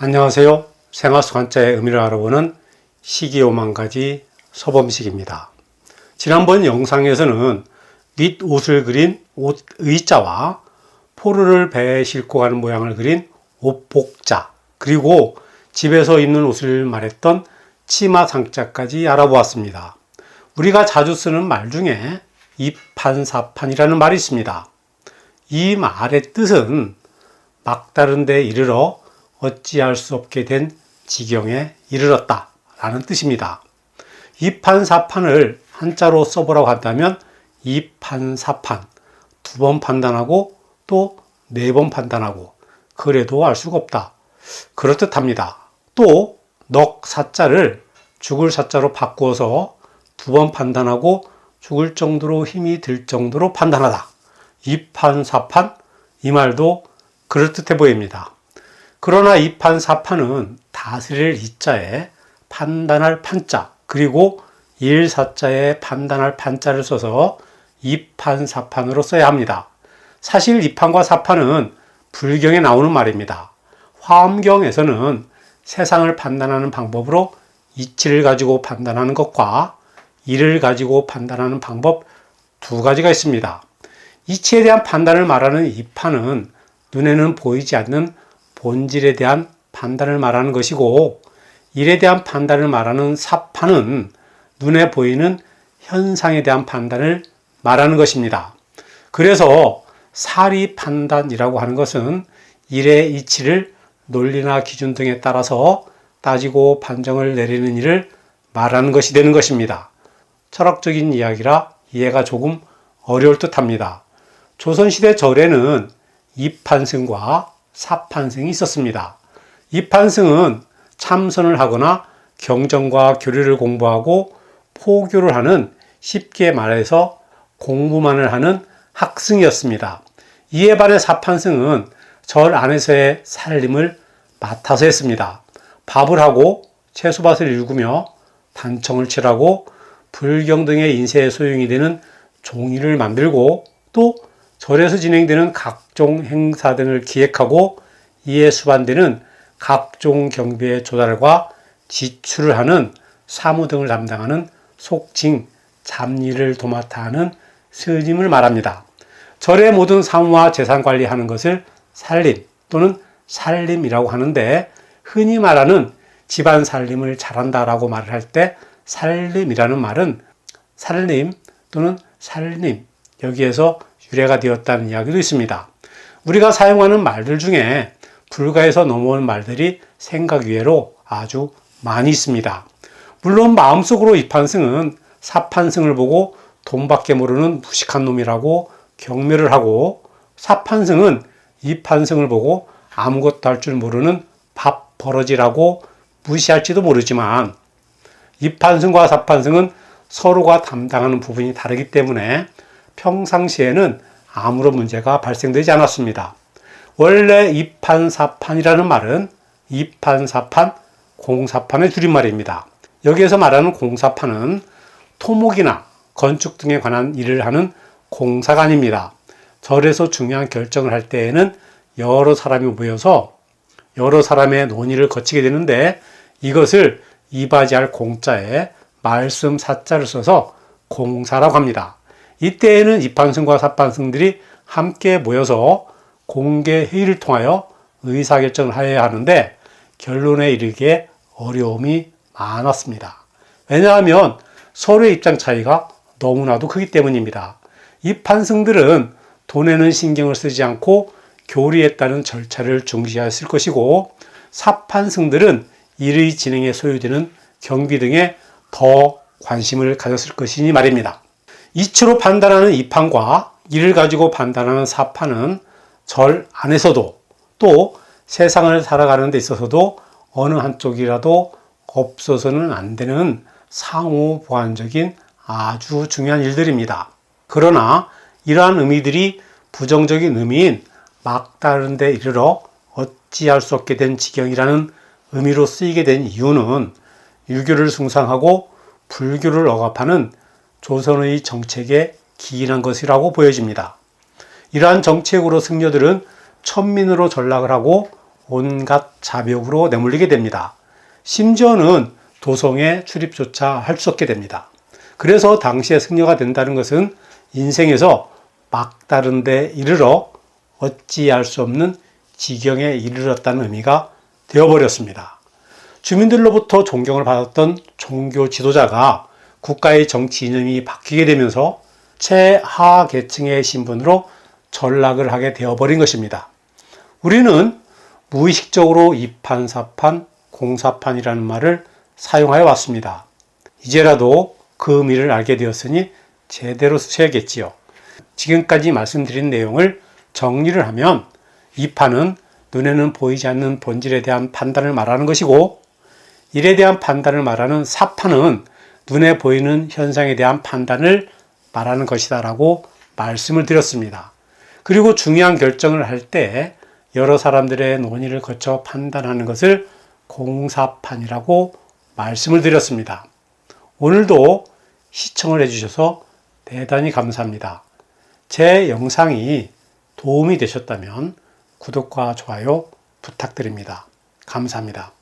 안녕하세요. 생활 속 한자의 의미를 알아보는 시기오만가지 서범식입니다. 지난번 영상에서는 윗옷을 그린 옷 의자와 포르를 배에 싣고 가는 모양을 그린 옷복자, 그리고 집에서 입는 옷을 말했던 치마상자까지 알아보았습니다. 우리가 자주 쓰는 말 중에 입판사판이라는 말이 있습니다. 이 말의 뜻은 막다른 데 이르러 어찌할 수 없게 된 지경에 이르렀다 라는 뜻입니다. 입판사판을 한자로 써보라고 한다면 입판사판, 2번 판단하고 또 4번 판단하고 그래도 알 수가 없다, 그렇듯합니다. 또 넉사자를 죽을 사자로 바꾸어서 2번 판단하고 죽을 정도로 힘이 들 정도로 판단하다, 입판사판, 이 말도 그럴듯해 보입니다. 그러나 입판사판은 다스릴 이자에 판단할 판자, 그리고 일사자에 판단할 판자를 써서 입판사판으로 써야 합니다. 사실 입판과 사판은 불경에 나오는 말입니다. 화엄경에서는 세상을 판단하는 방법으로 이치를 가지고 판단하는 것과 이를 가지고 판단하는 방법 2가지가 있습니다. 이치에 대한 판단을 말하는 입판은 눈에는 보이지 않는 본질에 대한 판단을 말하는 것이고, 일에 대한 판단을 말하는 사판은 눈에 보이는 현상에 대한 판단을 말하는 것입니다. 그래서 사리 판단이라고 하는 것은 일의 이치를 논리나 기준 등에 따라서 따지고 판정을 내리는 일을 말하는 것이 되는 것입니다. 철학적인 이야기라 이해가 조금 어려울 듯합니다. 조선시대 절에는 입판승과 사판승이 있었습니다. 입판승은 참선을 하거나 경전과 교리를 공부하고 포교를 하는, 쉽게 말해서 공부만을 하는 학승이었습니다. 이에 반해 사판승은 절 안에서의 살림을 맡아서 했습니다. 밥을 하고 채소밭을 일구며 단청을 칠하고 불경 등의 인쇄에 소용이 되는 종이를 만들고, 또 절에서 진행되는 각종 행사 등을 기획하고 이에 수반되는 각종 경비의 조달과 지출을 하는 사무 등을 담당하는 속칭 잡일을 도맡아 하는 스님을 말합니다. 절의 모든 사무와 재산 관리하는 것을 살림 또는 살림이라고 하는데, 흔히 말하는 집안 살림을 잘한다라고 말을 할 때 살림이라는 말은 살림 또는 살림, 여기에서 유래가 되었다는 이야기도 있습니다. 우리가 사용하는 말들 중에 불가에서 넘어온 말들이 생각 외로 아주 많이 있습니다. 물론 마음속으로 입판승은 사판승을 보고 돈밖에 모르는 무식한 놈이라고 경멸을 하고, 사판승은 입판승을 보고 아무것도 할 줄 모르는 밥 버러지라고 무시할지도 모르지만, 입판승과 사판승은 서로가 담당하는 부분이 다르기 때문에 평상시에는 아무런 문제가 발생되지 않았습니다. 원래 입판사판이라는 말은 입판사판, 공사판의 줄임말입니다. 여기에서 말하는 공사판은 토목이나 건축 등에 관한 일을 하는 공사가 아닙니다. 절에서 중요한 결정을 할 때에는 여러 사람이 모여서 여러 사람의 논의를 거치게 되는데, 이것을 이바지할 공자에 말씀 사자를 써서 공사라고 합니다. 이때에는 입판승과 사판승들이 함께 모여서 공개 회의를 통하여 의사결정을 하여야 하는데, 결론에 이르기에 어려움이 많았습니다. 왜냐하면 서로의 입장 차이가 너무나도 크기 때문입니다. 입판승들은 돈에는 신경을 쓰지 않고 교리에 따른 절차를 중시했을 것이고, 사판승들은 일의 진행에 소요되는 경비 등에 더 관심을 가졌을 것이니 말입니다. 이치로 판단하는 입판과 이를 가지고 판단하는 사판은 절 안에서도 또 세상을 살아가는 데 있어서도 어느 한쪽이라도 없어서는 안 되는 상호 보완적인 아주 중요한 일들입니다. 그러나 이러한 의미들이 부정적인 의미인 막다른 데 이르러 어찌할 수 없게 된 지경이라는 의미로 쓰이게 된 이유는 유교를 숭상하고 불교를 억압하는 조선의 정책에 기인한 것이라고 보여집니다. 이러한 정책으로 승려들은 천민으로 전락을 하고 온갖 자벽으로 내몰리게 됩니다. 심지어는 도성에 출입조차 할 수 없게 됩니다. 그래서 당시에 승려가 된다는 것은 인생에서 막다른 데 이르러 어찌할 수 없는 지경에 이르렀다는 의미가 되어버렸습니다. 주민들로부터 존경을 받았던 종교 지도자가 국가의 정치 이념이 바뀌게 되면서 최하하 계층의 신분으로 전락을 하게 되어버린 것입니다. 우리는 무의식적으로 이판사판, 공사판이라는 말을 사용하여 왔습니다. 이제라도 그 의미를 알게 되었으니 제대로 쓰셔야겠지요. 지금까지 말씀드린 내용을 정리를 하면 이판은 눈에는 보이지 않는 본질에 대한 판단을 말하는 것이고, 일에 대한 판단을 말하는 사판은 눈에 보이는 현상에 대한 판단을 말하는 것이다 라고 말씀을 드렸습니다. 그리고 중요한 결정을 할 때 여러 사람들의 논의를 거쳐 판단하는 것을 공사판이라고 말씀을 드렸습니다. 오늘도 시청을 해주셔서 대단히 감사합니다. 제 영상이 도움이 되셨다면 구독과 좋아요 부탁드립니다. 감사합니다.